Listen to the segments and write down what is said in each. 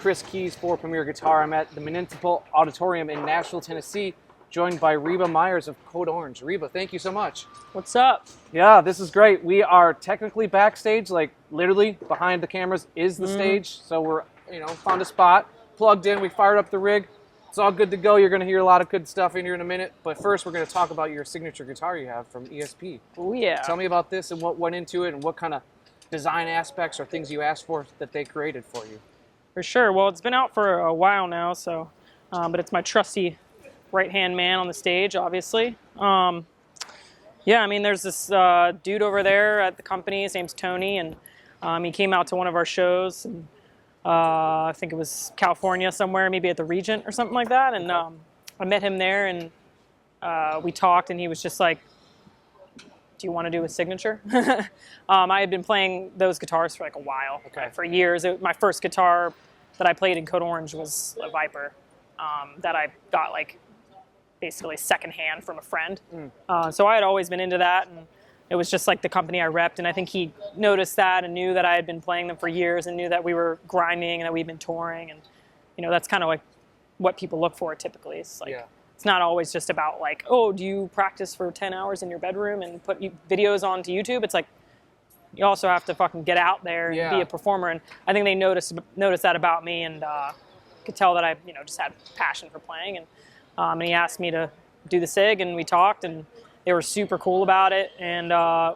Chris Keys for Premier Guitar. I'm at the Municipal Auditorium in Nashville, Tennessee, joined by Reba Meyers of Code Orange. Reba, thank you so much. What's up? Yeah, this is great. We are technically backstage, like literally behind the cameras is the stage. So we're, found a spot, plugged in, we fired up the rig. It's all good to go. You're going to hear a lot of good stuff in here in a minute. But first, we're going to talk about your signature guitar you have from ESP. Oh, yeah. Tell me about this and what went into it and what kind of design aspects or things you asked for that they created for you. For sure. Well, it's been out for a while now, so, but it's my trusty right-hand man on the stage, obviously. Yeah, I mean, there's this dude over there at the company. His name's Tony, and he came out to one of our shows. And, I think it was California somewhere, maybe at the Regent or something like that. And I met him there, and we talked, and he was just like, do you want to do a signature? I had been playing those guitars for like a while, for years. My first guitar that I played in Code Orange was a Viper that I got like basically secondhand from a friend. So I had always been into that, and it was just like the company I repped, and I think he noticed that and knew that I had been playing them for years and knew that we were grinding and that we'd been touring, and that's kind of like what people look for typically. It's like it's not always just about like, oh, do you practice for 10 hours in your bedroom and put videos onto YouTube? It's like you also have to fucking get out there and be a performer, and I think they noticed that about me, and could tell that I just had passion for playing, and he asked me to do the sig, and we talked, and they were super cool about it, and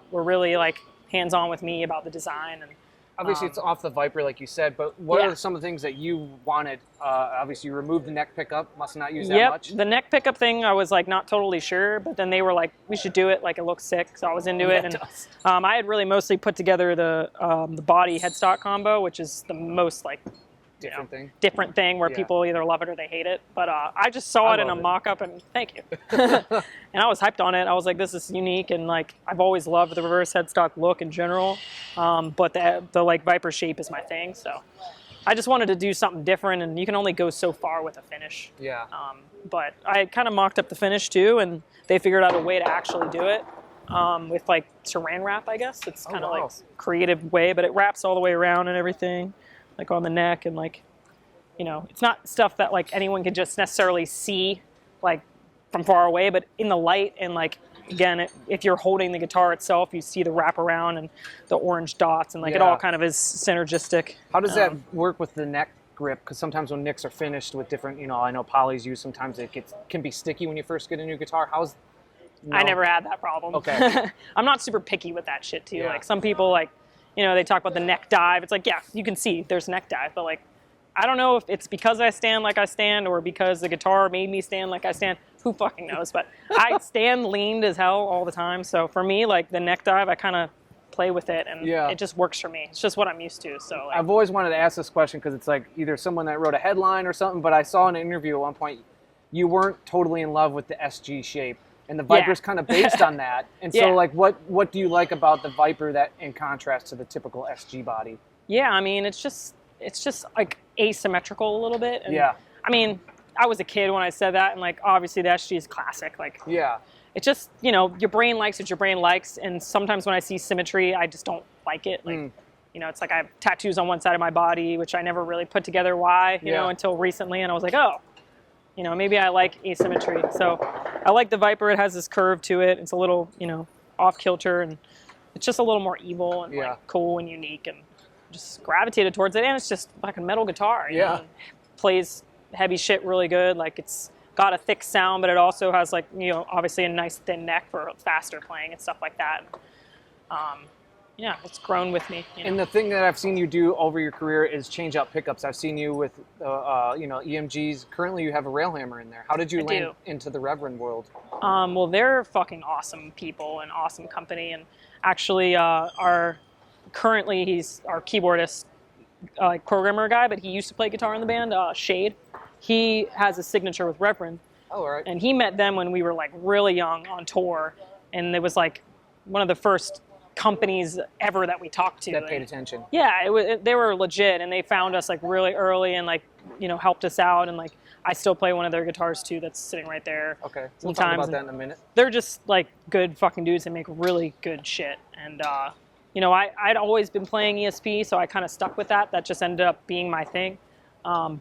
were really like hands-on with me about the design. And obviously it's off the Viper, like you said, but what are some of the things that you wanted? Obviously you removed the neck pickup, must not use that much. The neck pickup thing, I was like not totally sure, but then they were like, we should do it, like it looks sick, so I was into it. And I had really mostly put together the body headstock combo, which is the most like different thing where people either love it or they hate it. But I just saw it in a mock-up, and thank you. And I was hyped on it. I was like, this is unique, and like I've always loved the reverse headstock look in general. But the like Viper shape is my thing. So I just wanted to do something different, and you can only go so far with a finish. Yeah. But I kind of mocked up the finish too, and they figured out a way to actually do it with like saran wrap, I guess. It's kind of like creative way, but it wraps all the way around and everything, like on the neck, and like, it's not stuff that like anyone could just necessarily see like from far away, but in the light, and like, again, if you're holding the guitar itself, you see the wraparound and the orange dots, and like it all kind of is synergistic. How does that work with the neck grip? Because sometimes when nicks are finished with different, I know polys use, sometimes it can be sticky when you first get a new guitar. I never had that problem. Okay. I'm not super picky with that shit too. Like some people like, they talk about the neck dive. It's like, yeah, you can see there's neck dive, but like, I don't know if it's because I stand like I stand or because the guitar made me stand like I stand. Who fucking knows? But I stand leaned as hell all the time. So for me, like the neck dive, I kind of play with it, and it just works for me. It's just what I'm used to. So like, I've always wanted to ask this question because it's like either someone that wrote a headline or something, but I saw in an interview at one point, you weren't totally in love with the SG shape. And the Viper's kind of based on that. And so, like, what do you like about the Viper that in contrast to the typical SG body? Yeah, I mean, it's just like asymmetrical a little bit. And, I mean, I was a kid when I said that, and like obviously the SG is classic. Like, it's just your brain likes what your brain likes, and sometimes when I see symmetry, I just don't like it. Like, it's like I have tattoos on one side of my body, which I never really put together why, until recently, and I was like, oh. Maybe I like asymmetry. So I like the Viper. It has this curve to it. It's a little, off kilter, and it's just a little more evil and like cool and unique, and just gravitated towards it. And it's just like a metal guitar. You know? It plays heavy shit really good. Like it's got a thick sound, but it also has like, obviously a nice thin neck for faster playing and stuff like that. It's grown with me. And the thing that I've seen you do over your career is change out pickups. I've seen you with, EMGs. Currently, you have a Railhammer in there. How did you land into the Reverend world? Well, they're fucking awesome people and awesome company. And actually, currently he's our keyboardist, programmer guy, but he used to play guitar in the band. Shade. He has a signature with Reverend. Oh, all right. And he met them when we were like really young on tour, and it was like one of the first companies ever that we talked to that paid attention. They were legit, and they found us like really early, and like helped us out, and like I still play one of their guitars too that's sitting right there. Okay, we'll talk about that in a minute. They're just like good fucking dudes that make really good shit, and I'd always been playing ESP, so I kind of stuck with that. That just ended up being my thing.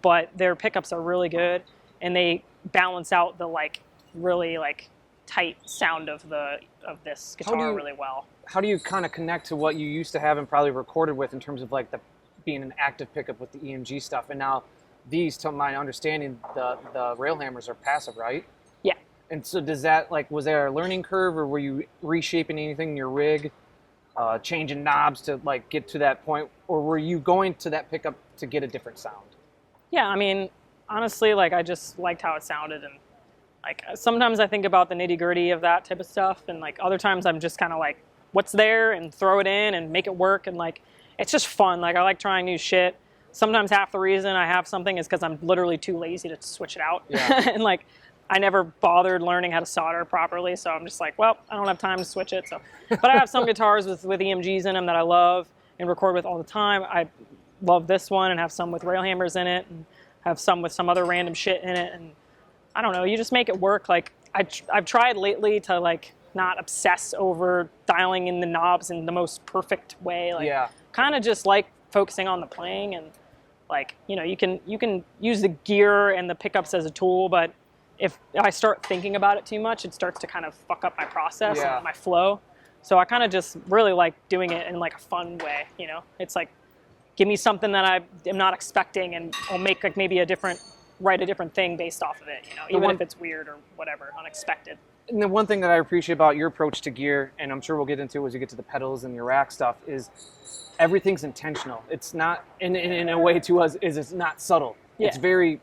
but their pickups are really good, and they balance out the like really like tight sound of this guitar really well. How do you kind of connect to what you used to have and probably recorded with in terms of like being an active pickup with the EMG stuff, and now these, to my understanding, the Railhammers are passive, right? Yeah. And so does that, like, was there a learning curve, or were you reshaping anything in your rig, changing knobs to like get to that point, or were you going to that pickup to get a different sound? Yeah, I mean, honestly, like I just liked how it sounded, and like sometimes I think about the nitty-gritty of that type of stuff, and like other times I'm just kind of like, what's there, and throw it in and make it work, and like it's just fun. Like I like trying new shit. Sometimes half the reason I have something is because I'm literally too lazy to switch it out. Yeah. And like I never bothered learning how to solder properly, so I'm just like, well, I don't have time to switch it. So, but I have some guitars with EMGs in them that I love and record with all the time. I love this one and have some with Railhammers in it, and have some with some other random shit in it, and I don't know, you just make it work. Like I've tried lately to like not obsess over dialing in the knobs in the most perfect way. Like kind of just like focusing on the playing, and like, you know, you can use the gear and the pickups as a tool, but if I start thinking about it too much, it starts to kind of fuck up my process and my flow. So I kind of just really like doing it in like a fun way, you know? It's like, give me something that I am not expecting, and I'll make like maybe write a different thing based off of it, you know, even if it's weird or whatever, unexpected. And the one thing that I appreciate about your approach to gear, and I'm sure we'll get into as you get to the pedals and your rack stuff, is everything's intentional. It's not, in a way to us, is it's not subtle. Yeah. It's very,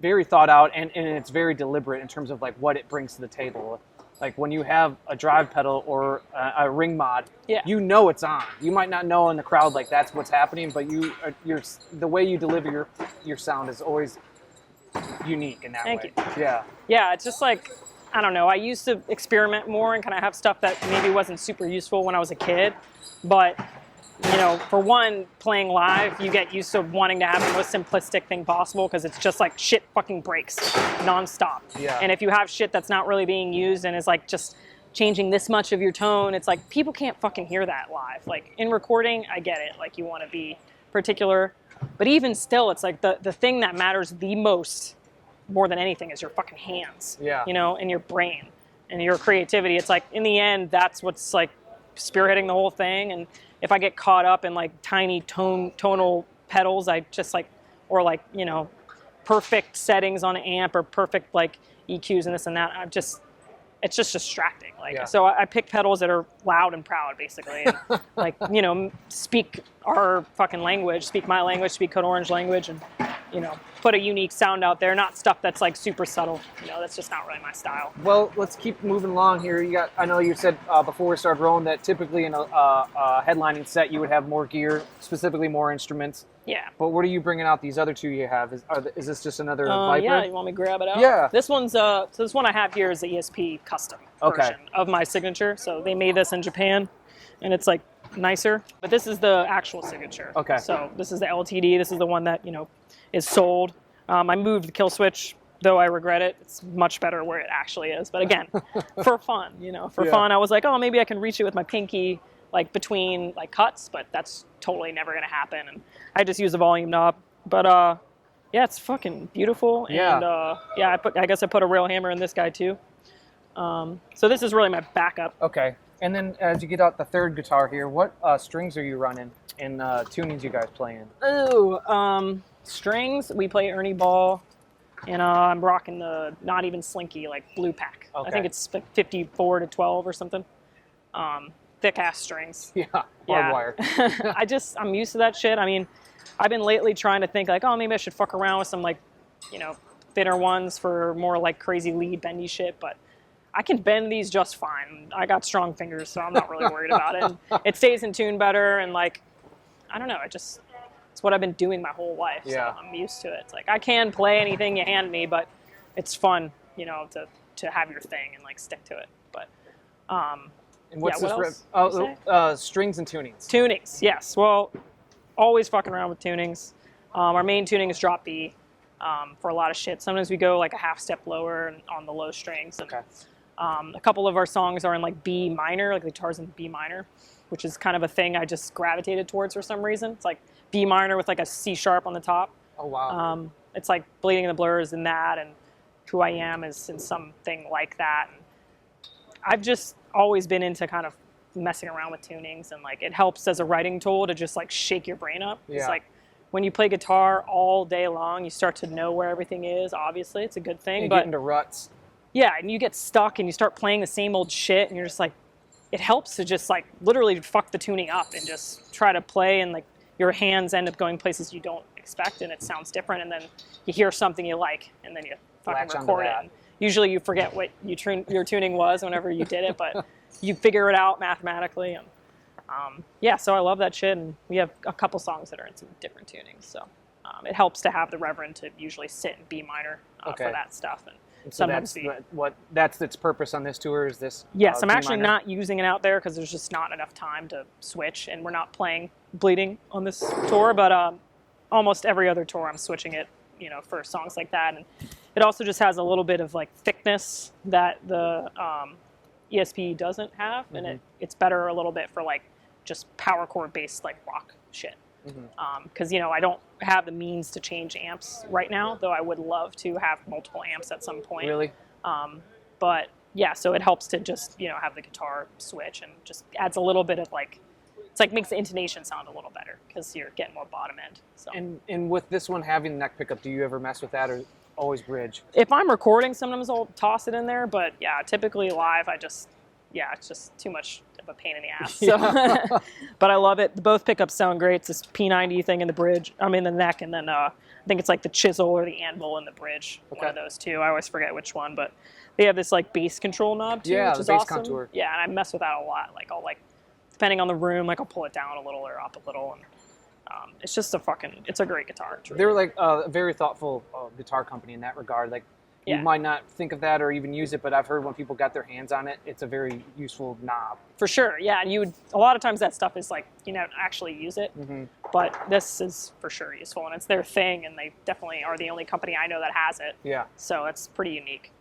very thought out, and it's very deliberate in terms of like what it brings to the table. Like when you have a drive pedal or a ring mod, you know it's on. You might not know in the crowd like that's what's happening, but the way you deliver your sound is always unique in that way. Thank you. Yeah, it's just like, I don't know, I used to experiment more and kind of have stuff that maybe wasn't super useful when I was a kid, but you know, for one, playing live, you get used to wanting to have the most simplistic thing possible, because it's just like shit fucking breaks nonstop. Yeah. And if you have shit that's not really being used and is like just changing this much of your tone, it's like people can't fucking hear that live. Like in recording, I get it, like you want to be particular, but even still, it's like the thing that matters the most, more than anything, is your fucking hands. Yeah. You know, and your brain and your creativity. It's like in the end, that's what's like spearheading the whole thing. And if I get caught up in like tiny tonal pedals, I just like, or like, you know, perfect settings on an amp or perfect like EQs and this and that, it's just distracting. Like, so I pick pedals that are loud and proud, basically, and like, you know, speak our fucking language, speak my language, speak Code Orange language, and, you know, put a unique sound out there, not stuff that's like super subtle. You know, that's just not really my style. Well, let's keep moving along here. I know you said before we started rolling that typically in a headlining set you would have more gear, specifically more instruments. Yeah. But what are you bringing out these other two you have? Is this just another Viper? Yeah, you want me to grab it out? Yeah. This one's, so this one I have here is the ESP custom version of my signature. So they made this in Japan, and it's like nicer. But this is the actual signature. Okay. So this is the LTD. This is the one that, you know, is sold. I moved the kill switch, though I regret it. It's much better where it actually is. But again, for fun, you know, fun, I was like, oh, maybe I can reach it with my pinky, like between like cuts, but that's totally never gonna happen. And I just use a volume knob. But yeah, it's fucking beautiful. And I guess I put a Railhammer in this guy too. So this is really my backup. Okay. And then as you get out the third guitar here, what strings are you running and tunings you guys playing? Oh, strings, we play Ernie Ball, and I'm rocking the not even slinky, like blue pack. Okay. I think it's 54 to 12 or something. Thick ass strings. Yeah, hardwired. I'm used to that shit. I mean, I've been lately trying to think like, oh, maybe I should fuck around with some like, you know, thinner ones for more like crazy lead bendy shit, but I can bend these just fine. I got strong fingers, so I'm not really worried about it. And it stays in tune better, and like, I don't know, it's what I've been doing my whole life, so I'm used to it. It's like, I can play anything you hand me, but it's fun, you know, to have your thing and like stick to it. But, and what's this? Strings and tunings. Tunings, yes. Well, always fucking around with tunings. Our main tuning is drop B for a lot of shit. Sometimes we go like a half step lower on the low strings. And, a couple of our songs are in like B minor, like the guitar's in B minor, which is kind of a thing I just gravitated towards for some reason. It's like B minor with like a C sharp on the top. Oh, wow. It's like Bleeding the Blurs in that, and Who I Am is in something like that. And I've just always been into kind of messing around with tunings, and like it helps as a writing tool to just like shake your brain up. Yeah. It's like when you play guitar all day long, you start to know where everything is. Obviously, it's a good thing. You but get into ruts. Yeah, and you get stuck and you start playing the same old shit, and you're just like, it helps to just like literally fuck the tuning up and just try to play, and like your hands end up going places you don't expect, and it sounds different, and then you hear something you like, and then you fucking record it. And usually you forget what your tuning was whenever you did it, but you figure it out mathematically. And yeah, so I love that shit, and we have a couple songs that are in some different tunings, so it helps to have the Reverend to usually sit in B minor for that stuff. And so that's its purpose on this tour, is this? Yes, I'm actually not using it out there because there's just not enough time to switch, and we're not playing Bleeding on this tour, but almost every other tour I'm switching it, you know, for songs like that. And it also just has a little bit of like thickness that the ESP doesn't have, and it's better a little bit for like just power chord based like rock shit. Because you know, I don't have the means to change amps right now, though I would love to have multiple amps at some point. Really? But yeah, so it helps to just, you know, have the guitar switch, and just adds a little bit of like, it's like makes the intonation sound a little better because you're getting more bottom end. So. And with this one having the neck pickup, do you ever mess with that, or always bridge? If I'm recording, sometimes I'll toss it in there, but yeah, typically live, it's just too much of a pain in the ass. So. But I love it. Both pickups sound great. It's this P90 thing in the bridge, the neck, and then I think it's like the chisel or the anvil in the bridge. Okay. One of those two. I always forget which one, but they have this like bass control knob too, which is awesome. Contour. Yeah, and I mess with that a lot. Like I'll depending on the room, like I'll pull it down a little or up a little, and it's just it's a great guitar. They're like a very thoughtful guitar company in that regard. Like you might not think of that or even use it, but I've heard when people got their hands on it, it's a very useful knob. For sure, yeah. And a lot of times that stuff is like, you know, actually use it, but this is for sure useful, and it's their thing, and they definitely are the only company I know that has it. Yeah. So it's pretty unique.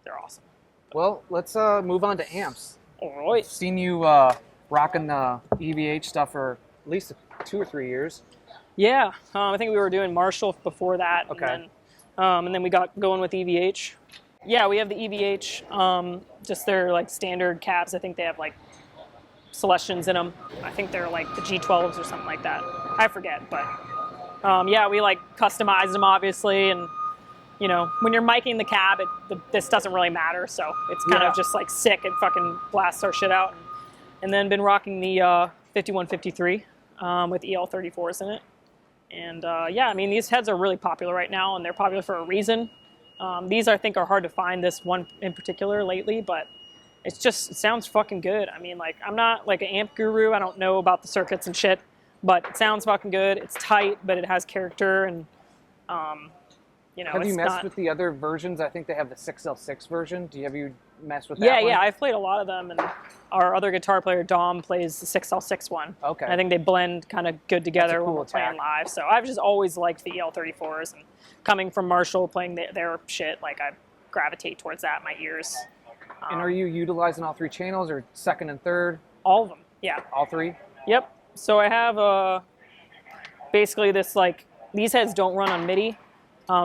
They're awesome. Well, let's move on to amps. All right. I've seen you rocking the EVH stuff for at least 2 or 3 years. Yeah, I think we were doing Marshall before that. Okay. And then we got going with EVH. Yeah, we have the EVH, just their like standard cabs. I think they have like Celestions in them. I think they're like the G12s or something like that. I forget, but yeah, we like customized them obviously, and you know, when you're miking the cab, this doesn't really matter, so it's kind of just like sick. It fucking blasts our shit out. And then been rocking the 5153 with EL34s in it. And yeah, I mean, these heads are really popular right now, and they're popular for a reason. These, I think, are hard to find, this one in particular lately, but it sounds fucking good. I mean, like, I'm not like an amp guru. I don't know about the circuits and shit, but it sounds fucking good. It's tight, but it has character, and you know, have you messed with the other versions? I think they have the 6L6 version. Have you messed with that one? Yeah, I've played a lot of them, and our other guitar player, Dom, plays the 6L6 one. Okay. And I think they blend kind of good together when we're playing live. So I've just always liked the EL34s, and coming from Marshall, playing their shit, like I gravitate towards that in my ears. And are you utilizing all 3 channels, or second and third? All of them, yeah. All 3? Yep. So I have basically this, like, these heads don't run on MIDI.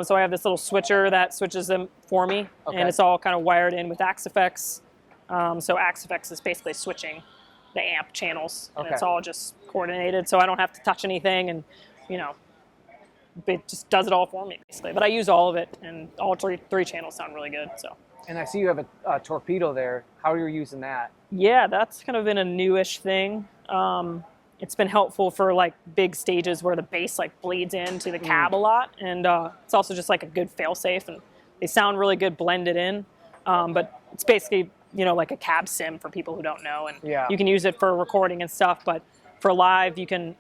So I have this little switcher that switches them for me, and it's all kind of wired in with Axe-Fx. So Axe-Fx is basically switching the amp channels, and it's all just coordinated, so I don't have to touch anything, and you know, it just does it all for me basically. But I use all of it, and all three channels sound really good. So. And I see you have a torpedo there. How are you using that? Yeah, that's kind of been a newish thing. It's been helpful for like big stages where the bass like bleeds into the cab a lot, and it's also just like a good fail-safe, and they sound really good blended in. But it's basically, you know, like a cab sim for people who don't know, and you can use it for recording and stuff. But for live, you can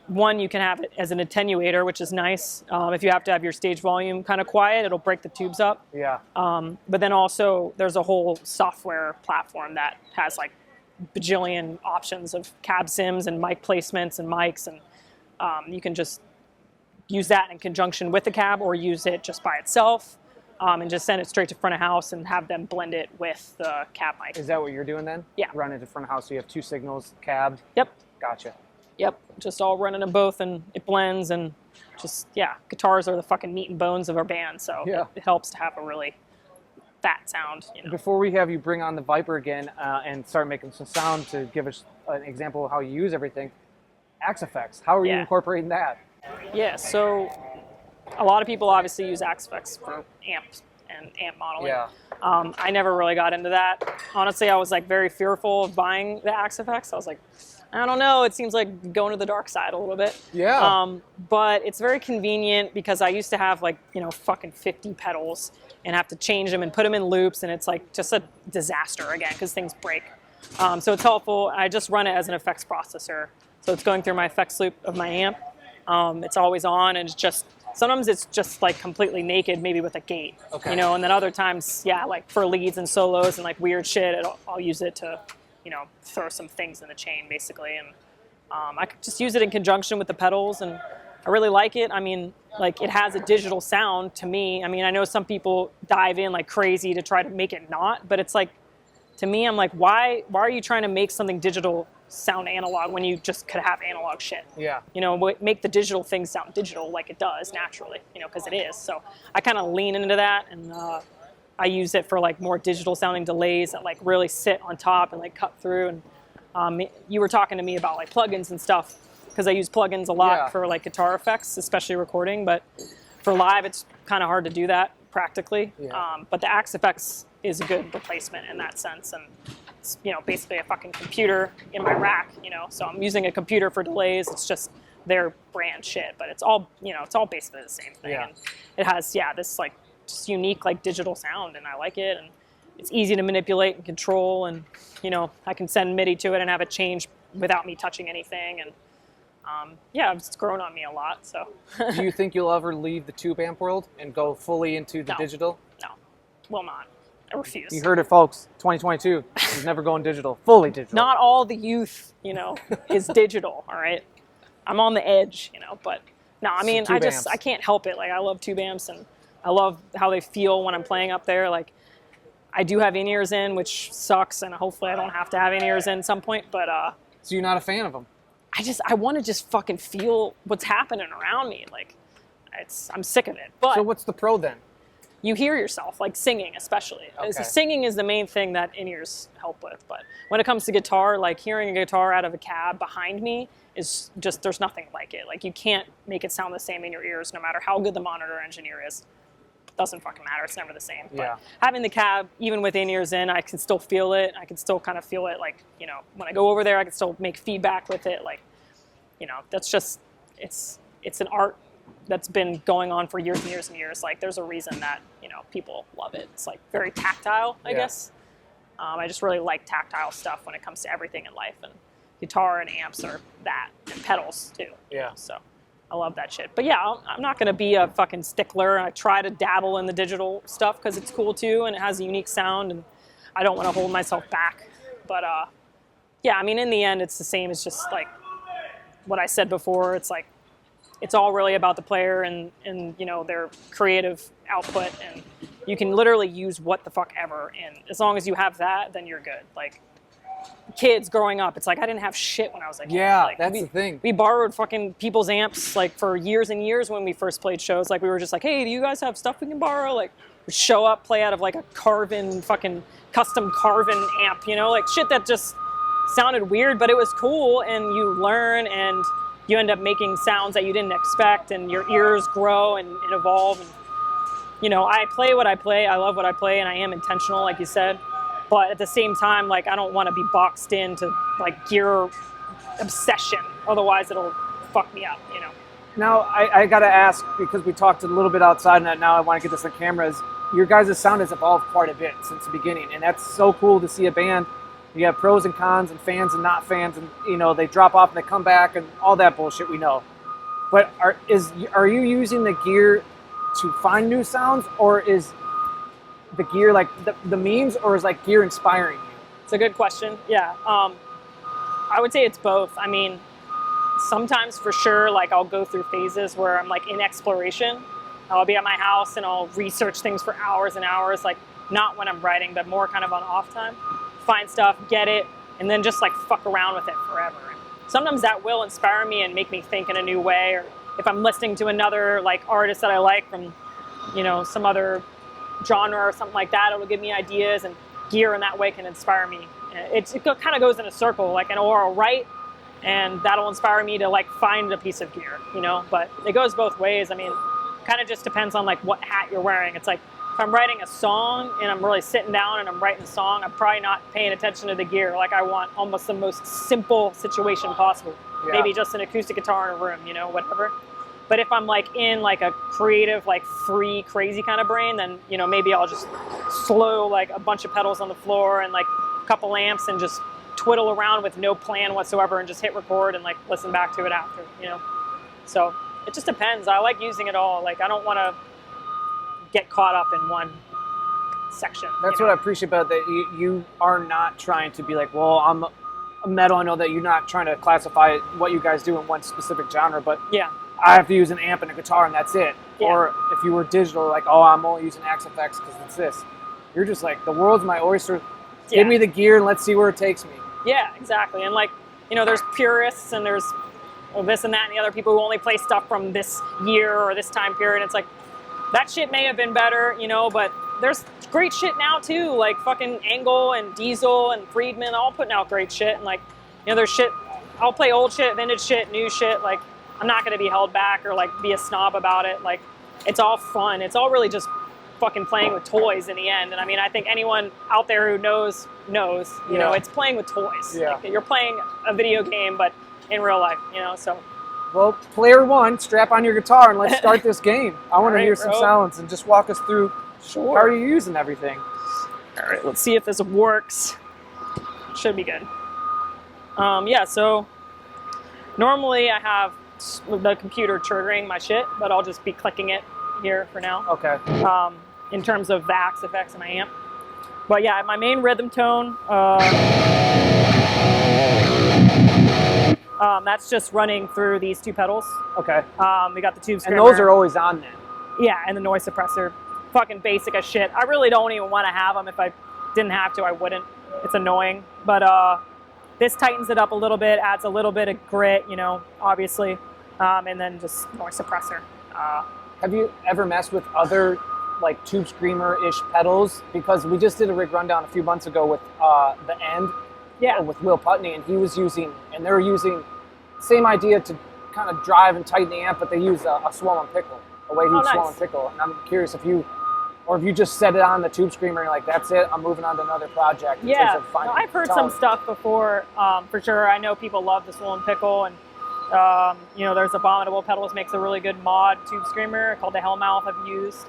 have it as an attenuator, which is nice. If you have to have your stage volume kind of quiet, it'll break the tubes up. Yeah. But then also there's a whole software platform that has like bajillion options of cab sims and mic placements and mics, and you can just use that in conjunction with the cab, or use it just by itself, and just send it straight to front of house and have them blend it with the cab mic. Is that what you're doing then? Yeah. Run it to front of house, so you have 2 signals, cab? Yep. Gotcha. Yep, just all running them both, and it blends, and just, yeah, guitars are the fucking meat and bones of our band, so it helps to have a really fat sound. You know? Before we have you bring on the Viper again and start making some sound to give us an example of how you use everything, Axe Effects, how are you incorporating that? Yeah, so a lot of people obviously use Axe Effects for amps and amp modeling. Yeah. I never really got into that. Honestly, I was like very fearful of buying the Axe Effects. I was like, I don't know, it seems like going to the dark side a little bit. Yeah. But it's very convenient because I used to have like, you know, fucking 50 pedals and have to change them and put them in loops, and it's like just a disaster again because things break. So it's helpful. I just run it as an effects processor. So it's going through my effects loop of my amp. It's always on, and it's just, sometimes it's just like completely naked, maybe with a gate, you know, and then other times, yeah, like for leads and solos and like weird shit, I'll use it to, you know, throw some things in the chain basically. And I could just use it in conjunction with the pedals, and I really like it. I mean, like it has a digital sound to me. I mean, I know some people dive in like crazy to try to make it not, but it's like, to me, I'm like, why are you trying to make something digital sound analog when you just could have analog shit? Yeah. You know, make the digital thing sound digital like it does naturally, you know, because it is. So I kind of lean into that, and I use it for like more digital sounding delays that like really sit on top and like cut through. And you were talking to me about like plugins and stuff, because I use plugins a lot for like guitar effects, especially recording, but for live it's kind of hard to do that practically. But the Axe Effects is a good replacement in that sense, and it's, you know, basically a fucking computer in my rack, you know, so I'm using a computer for delays. It's just their brand shit, but it's all, you know, it's all basically the same thing. And it has, this like just unique like digital sound, and I like it, and it's easy to manipulate and control, and, you know, I can send MIDI to it and have it change without me touching anything, and it's grown on me a lot. So do you think you'll ever leave the tube amp world and go fully into the digital? No, will not. I refuse. You heard it, folks. 2022. He's never going digital. Fully digital. Not all the youth, you know, is digital. All right. I'm on the edge, you know, but no, I mean, I can't help it. Like, I love tube amps, and I love how they feel when I'm playing up there. Like, I do have in-ears in, which sucks, and hopefully I don't have to have in-ears in at some point, but so you're not a fan of them? I want to just fucking feel what's happening around me. Like, I'm sick of it. But so what's the pro then? You hear yourself, like singing especially. Okay. Singing is the main thing that in-ears help with. But when it comes to guitar, like hearing a guitar out of a cab behind me is just, there's nothing like it. Like, you can't make it sound the same in your ears no matter how good the monitor engineer is. It doesn't fucking matter. It's never the same. But having the cab, even with in-ears in, I can still feel it. I can still kind of feel it, like, you know, when I go over there, I can still make feedback with it. Like, you know, that's just, it's an art that's been going on for years and years and years. Like, there's a reason that, you know, people love it. It's like very tactile, I guess. I just really like tactile stuff when it comes to everything in life, and guitar and amps are that, and pedals too. Yeah. So I love that shit. But yeah, I'm not gonna be a fucking stickler. I try to dabble in the digital stuff because it's cool too, and it has a unique sound, and I don't want to hold myself back. But yeah, I mean, in the end, it's the same. It's just like what I said before. It's like, it's all really about the player and you know, their creative output, and you can literally use what the fuck ever, and as long as you have that, then you're good. Like, kids growing up, it's like I didn't have shit when I was a kid. Yeah, like, that's the thing. We borrowed fucking people's amps like for years and years when we first played shows. Like, we were just like, hey, do you guys have stuff we can borrow? Like, we'd show up, play out of like a fucking custom Carvin amp, you know, like shit that just sounded weird, but it was cool, and you learn, and you end up making sounds that you didn't expect, and your ears grow and evolve. And, you know, I play what I play. I love what I play, and I am intentional, like you said. But at the same time, like, I don't want to be boxed into like gear obsession. Otherwise, it'll fuck me up, you know. Now, I got to ask, because we talked a little bit outside, and now I want to get this on camera, is your guys' sound has evolved quite a bit since the beginning, and that's so cool to see a band. You have pros and cons and fans and not fans, and, you know, they drop off and they come back and all that bullshit we know. But are you using the gear to find new sounds, or is the gear like the means, or is like gear inspiring you? It's a good question. Yeah. I would say it's both. I mean, sometimes for sure, like, I'll go through phases where I'm like in exploration. I'll be at my house and I'll research things for hours and hours, like not when I'm writing, but more kind of on off time. Find stuff, get it, and then just like fuck around with it forever. And sometimes that will inspire me and make me think in a new way, or if I'm listening to another like artist that I like from, you know, some other genre or something like that, it'll give me ideas, and gear in that way can inspire me. It kind of goes in a circle, like an oral right, and that'll inspire me to like find a piece of gear, you know. But it goes both ways. I mean, kind of just depends on like what hat you're wearing. It's like if I'm writing a song and I'm really sitting down and I'm writing a song, I'm probably not paying attention to the gear. Like I want almost the most simple situation possible. Yeah. Maybe just an acoustic guitar in a room, you know, whatever. But if I'm like in like a creative, like free, crazy kind of brain, then, you know, maybe I'll just slow like a bunch of pedals on the floor and like a couple amps and just twiddle around with no plan whatsoever and just hit record and like listen back to it after, you know. So it just depends. I like using it all. Like I don't want to get caught up in one section. That's what I appreciate about that. You are not trying to be like, well, I'm a metal. I know that you're not trying to classify what you guys do in one specific genre, but yeah, I have to use an amp and a guitar and that's it. Yeah. Or if you were digital, like, oh, I'm only using Axe FX because it's this. You're just like, the world's my oyster. Give me the gear and let's see where it takes me. Yeah, exactly. And like, you know, there's purists and there's this and that and the other people who only play stuff from this year or this time period. It's like, that shit may have been better, you know, but there's great shit now too. Like fucking Angle and Diesel and Friedman, all putting out great shit. And like, you know, there's shit, I'll play old shit, vintage shit, new shit. Like, I'm not going to be held back or like be a snob about it. Like, it's all fun. It's all really just fucking playing with toys in the end. And I mean, I think anyone out there who knows, you know, it's playing with toys. Yeah. Like, you're playing a video game, but in real life, you know, so. Well, player one, strap on your guitar and let's start this game. I want to hear some sounds and just walk us through how are you using everything. All right, let's see if this works. Should be good. Yeah, so normally I have the computer triggering my shit, but I'll just be clicking it here for now. Okay. In terms of the Axe effects in my amp. But yeah, my main rhythm tone, that's just running through these two pedals. Okay. We got the tube screamer. And those are always on then? Yeah, and the noise suppressor. Fucking basic as shit. I really don't even want to have them. If I didn't have to, I wouldn't. It's annoying. But this tightens it up a little bit, adds a little bit of grit, you know, obviously. And then just noise suppressor. Have you ever messed with other like tube screamer-ish pedals? Because we just did a rig rundown a few months ago with the End. Yeah. With Will Putney, and he was using, and they were using same idea to kind of drive and tighten the amp, but they use a swollen pickle, a way heat swollen pickle. And I'm curious if you just set it on the tube screamer and you're like, that's it, I'm moving on to another project. Yeah, no, I've heard some stuff before, for sure. I know people love the swollen pickle, and you know, there's Abominable Pedals makes a really good mod tube screamer called the Hellmouth I've used.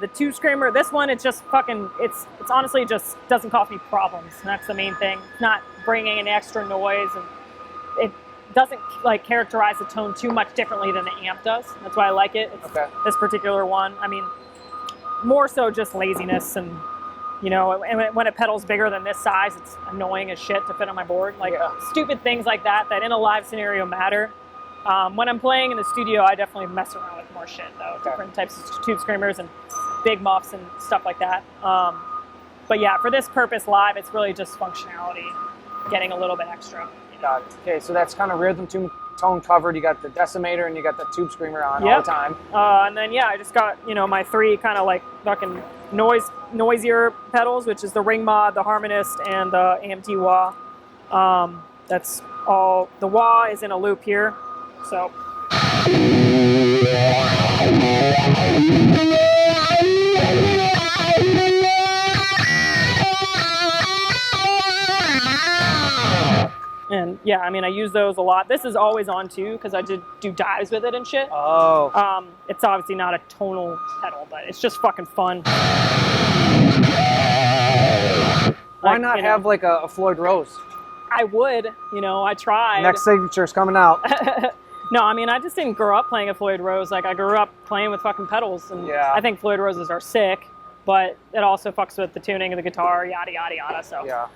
The tube screamer, this one, it's just fucking, it's honestly just doesn't cause me problems. And that's the main thing. It's not bringing in extra noise, and it doesn't like characterize the tone too much differently than the amp does. That's why I like it. It's this particular one. I mean, more so just laziness, and you know, when a pedal's bigger than this size, it's annoying as shit to fit on my board. Like stupid things like that in a live scenario matter. When I'm playing in the studio, I definitely mess around with more shit though. Different types of tube screamers and big muffs and stuff like that. But yeah, for this purpose live, it's really just functionality, getting a little bit extra. You know? Got it. Okay, so that's kind of rhythm tone covered. You got the decimator and you got the tube screamer on all the time. And then yeah, I just got, you know, my three kind of like fucking noisier pedals, which is the Ring Mod, the Harmonist, and the AMT wah. That's all. The wah is in a loop here. So. And yeah, I mean, I use those a lot. This is always on too, because I did do dives with it and shit. Oh. It's obviously not a tonal pedal, but it's just fucking fun. Why not have like a Floyd Rose? I would, you know, I tried. Next signature's coming out. No, I mean, I just didn't grow up playing a Floyd Rose. Like, I grew up playing with fucking pedals, and I think Floyd Roses are sick, but it also fucks with the tuning of the guitar, yada, yada, yada, so. Yeah.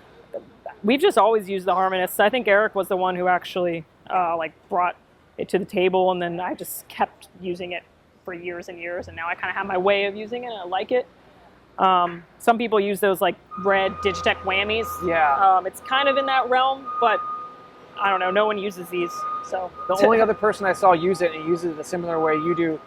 We've just always used the harmonists. I think Eric was the one who actually, like, brought it to the table, and then I just kept using it for years and years, and now I kind of have my way of using it, and I like it. Some people use those, like, red Digitech whammies. Yeah. It's kind of in that realm, but I don't know, no one uses these. So The only other person I saw use it, and he uses it a similar way you do,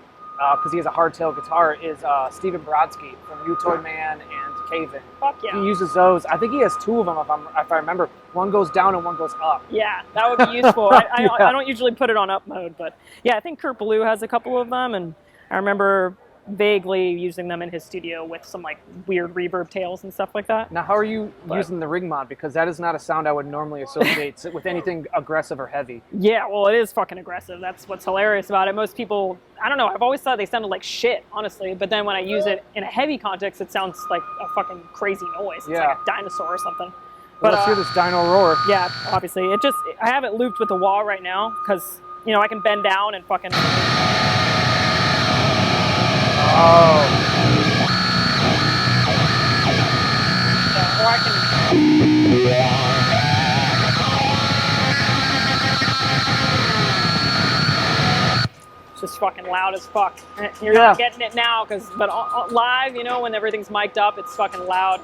because he has a hardtail guitar, is Steven Brodsky from New Toy Man and Cave-In. Fuck yeah. He uses those. I think he has two of them, if I remember. One goes down and one goes up. Yeah, that would be useful. I don't usually put it on up mode, but yeah, I think Kurt Ballou has a couple of them, and I remember vaguely using them in his studio with some like weird reverb tails and stuff like that. Now, how are you using the ring mod? Because that is not a sound I would normally associate with anything aggressive or heavy. Yeah, well, it is fucking aggressive. That's what's hilarious about it. Most people, I don't know, I've always thought they sounded like shit, honestly. But then when I use it in a heavy context, it sounds like a fucking crazy noise. It's like a dinosaur or something. But let's hear this dino roar. Yeah, obviously. I have it looped with the wah right now because, you know, I can bend down and fucking... Oh. Or I can... It's just fucking loud as fuck. You're not getting it now, but live, you know, when everything's mic'd up, it's fucking loud,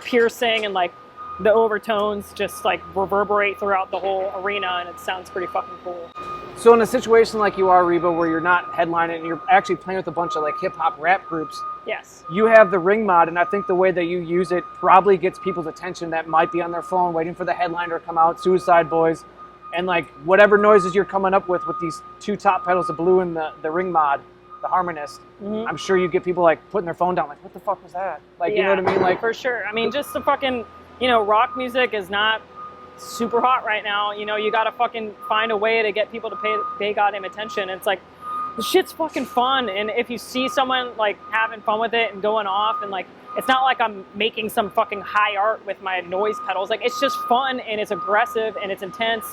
piercing, and like the overtones just like reverberate throughout the whole arena, and it sounds pretty fucking cool. So in a situation like you are, Reba, where you're not headlining and you're actually playing with a bunch of like hip hop rap groups, yes, you have the ring mod, and I think the way that you use it probably gets people's attention that might be on their phone waiting for the headliner to come out, Suicide Boys, and like whatever noises you're coming up with these two top pedals, the blue and the ring mod, the harmonist. Mm-hmm. I'm sure you get people like putting their phone down, like, what the fuck was that? Like, you know what I mean? Like, for sure. I mean, just the fucking, you know, rock music is not super hot right now. You know, you gotta fucking find a way to get people to pay goddamn attention. It's like, the shit's fucking fun, and if you see someone like having fun with it and going off, and like, it's not like I'm making some fucking high art with my noise pedals. Like, it's just fun, and it's aggressive, and it's intense,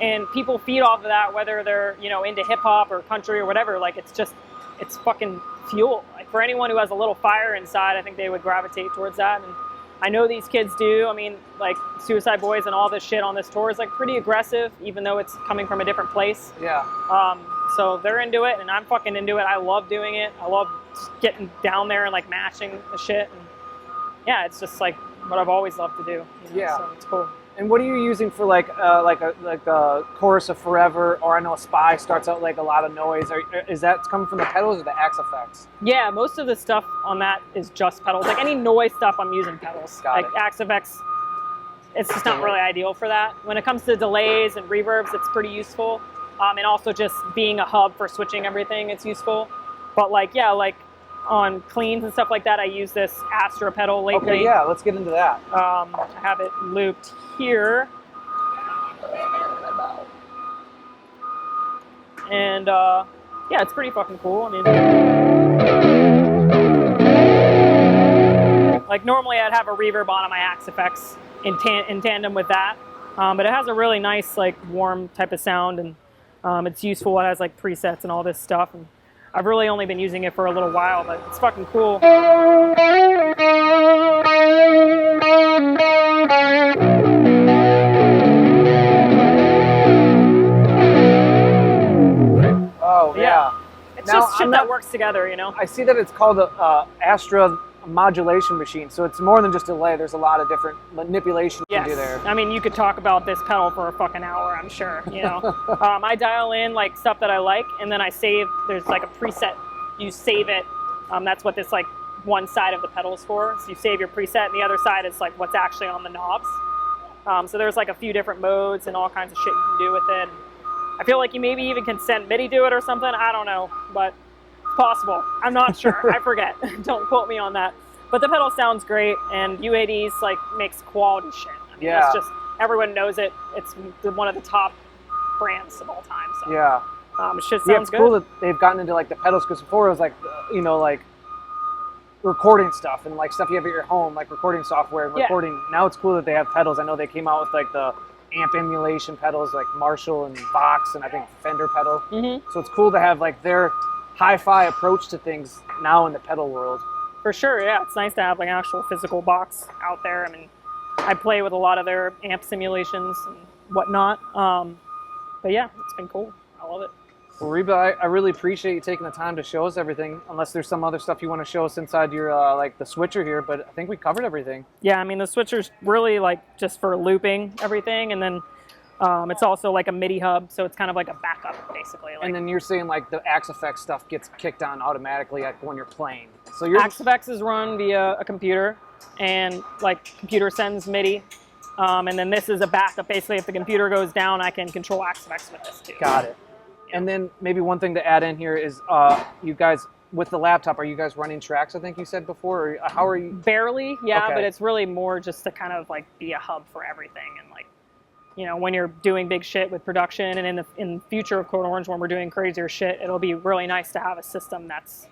and people feed off of that, whether they're, you know, into hip hop or country or whatever. Like, it's fucking fuel. Like, for anyone who has a little fire inside, I think they would gravitate towards that. And I know these kids do. I mean, like, Suicide Boys and all this shit on this tour is like pretty aggressive, even though it's coming from a different place. Yeah. So they're into it, and I'm fucking into it. I love doing it. I love just getting down there and like mashing the shit. And yeah, it's just like what I've always loved to do. You know? Yeah. So it's cool. And what are you using for like a chorus of Forever, or I know a Spy starts out like a lot of noise? Is that coming from the pedals or the Axe effects? Yeah, most of the stuff on that is just pedals. Like any noise stuff, I'm using pedals. Like Axe effects, it's just not really ideal for that. When it comes to delays and reverbs, it's pretty useful. And also just being a hub for switching everything, it's useful. But like, yeah, like on cleans and stuff like that, I use this Astra pedal lately. Okay, yeah, let's get into that. I have it looped here. And yeah, it's pretty fucking cool. I mean, like normally I'd have a reverb on my Axe effects in tandem with that. But it has a really nice, like, warm type of sound, and it's useful. It has like presets and all this stuff. And I've really only been using it for a little while, but it's fucking cool. Oh, yeah. It's just shit that works together, you know? I see that it's called a Astra modulation machine, so it's more than just delay. There's a lot of different manipulation you can do there. I mean, you could talk about this pedal for a fucking hour, I'm sure, you know? I dial in like stuff that I like, and then I save. There's like a preset, you save it. That's what this like one side of the pedal is for. So you save your preset, and the other side is like what's actually on the knobs. So there's like a few different modes and all kinds of shit you can do with it. I feel like you maybe even can send MIDI to it or something. I don't know, but it's possible. I'm not sure. I forget. Don't quote me on that. But the pedal sounds great, and UAD's like makes quality shit. I mean, it's just, everyone knows it. It's one of the top brands of all time. So yeah, it just sounds good. It's cool that they've gotten into like the pedals, because before it was like, you know, like recording stuff and like stuff you have at your home, like recording software and recording. Now it's cool that they have pedals. I know they came out with like the amp emulation pedals, like Marshall and Vox, and I think Fender pedal. Mm-hmm. So it's cool to have like their hi-fi approach to things now in the pedal world. For sure, yeah. It's nice to have like an actual physical box out there. I mean, I play with a lot of their amp simulations and whatnot. But yeah, it's been cool. I love it. Well, Reba, I really appreciate you taking the time to show us everything, unless there's some other stuff you want to show us inside your, like the switcher here, but I think we covered everything. Yeah, I mean, the switcher's really like just for looping everything, and then It's also like a MIDI hub, so it's kind of like a backup, basically. Like, and then you're saying like the Axe-Fx stuff gets kicked on automatically when you're playing. So your Axe-Fx is run via a computer, and like computer sends MIDI, and then this is a backup. Basically, if the computer goes down, I can control Axe-Fx with this too. Got it. Yeah. And then maybe one thing to add in here is you guys with the laptop, are you guys running tracks? I think you said before. Or how are you? Barely, yeah, Okay. but it's really more just to kind of like be a hub for everything, and like, you know, when you're doing big shit with production, and in the future of Code Orange, when we're doing crazier shit, it'll be really nice to have a system that's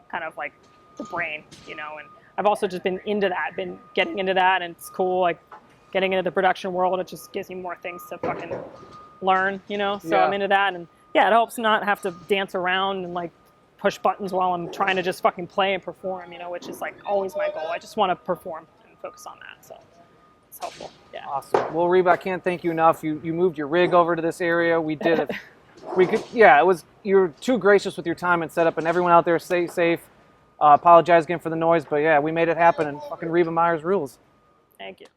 kind of like the brain, you know. And I've also just been getting into that, and it's cool, like getting into the production world. It just gives me more things to fucking learn, you know. So Yeah. I'm into that, and yeah, it helps not have to dance around and like push buttons while I'm trying to just fucking play and perform, you know, which is like always my goal. I just want to perform and focus on that, so it's helpful. Yeah. Awesome. Well, Reba, I can't thank you enough. You moved your rig over to this area. We did it. We could, yeah. It was, you were too gracious with your time and setup, and everyone out there, stay safe. Apologize again for the noise, but yeah, we made it happen, and fucking Reba Meyers rules. Thank you.